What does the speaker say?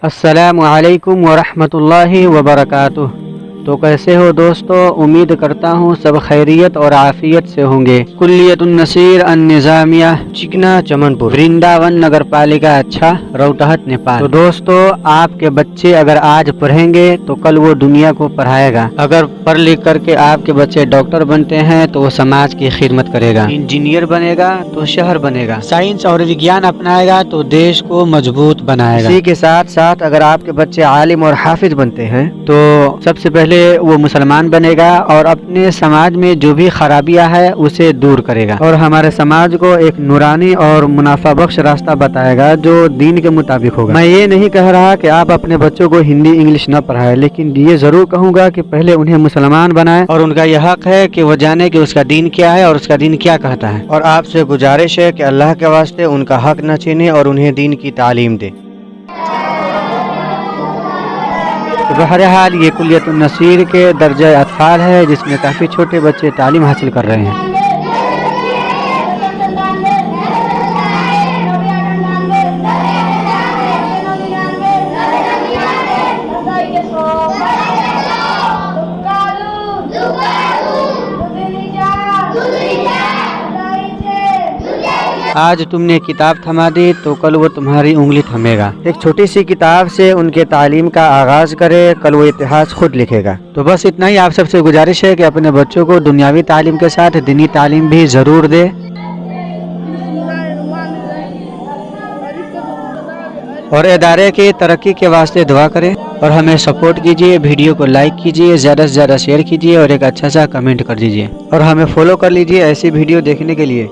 السلام علیکم ورحمۃ اللہ وبرکاتہ۔ تو کیسے ہو دوستو؟ امید کرتا ہوں سب خیریت اور عافیت سے ہوں گے۔ کلیت النصیر النظامیہ، چکنا چمن پور، ورنداون نگر پالیکا اچھا، روہتک نیپال۔ تو دوستو، آپ کے بچے اگر آج پڑھیں گے تو کل وہ دنیا کو پڑھائے گا۔ اگر پڑھ لکھ کر کے آپ کے بچے ڈاکٹر بنتے ہیں تو وہ سماج کی خدمت کرے گا، انجینئر بنے گا تو شہر بنے گا، سائنس اور وگیان اپنائے گا تو دیش کو مضبوط بنائے گا۔ اسی کے ساتھ ساتھ اگر آپ کے بچے عالم اور حافظ بنتے ہیں تو سب سے پہلے وہ مسلمان بنے گا اور اپنے سماج میں جو بھی خرابیاں ہے اسے دور کرے گا، اور ہمارے سماج کو ایک نورانی اور منافع بخش راستہ بتائے گا جو دین کے مطابق ہوگا۔ میں یہ نہیں کہہ رہا کہ آپ اپنے بچوں کو ہندی انگلش نہ پڑھائیں، لیکن یہ ضرور کہوں گا کہ پہلے انہیں مسلمان بنائیں، اور ان کا یہ حق ہے کہ وہ جانے کہ اس کا دین کیا ہے اور اس کا دین کیا کہتا ہے۔ اور آپ سے گزارش ہے کہ اللہ کے واسطے ان کا حق نہ چھینیں اور انہیں دین کی تعلیم دیں۔ بہرحال یہ کلیت النصیر کے درجہ اطفال ہے جس میں کافی چھوٹے بچے تعلیم حاصل کر رہے ہیں۔ آج تم نے کتاب تھما دی تو کل وہ تمہاری انگلی تھمے گا۔ ایک چھوٹی سی کتاب سے ان کے تعلیم کا آغاز کرے، کل وہ اتہاس خود لکھے گا۔ تو بس اتنا ہی، آپ سب سے گزارش ہے کہ اپنے بچوں کو دنیاوی تعلیم کے ساتھ دینی تعلیم بھی ضرور دے۔ اور ادارے کی ترقی کے واسطے دعا کریں اور ہمیں سپورٹ کیجیے، ویڈیو کو لائک کیجیے، زیادہ سے زیادہ شیئر کیجیے اور ایک اچھا سا کمنٹ کر دیجیے، اور ہمیں فالو کر لیجیے ایسی ویڈیو دیکھنے کے لیے۔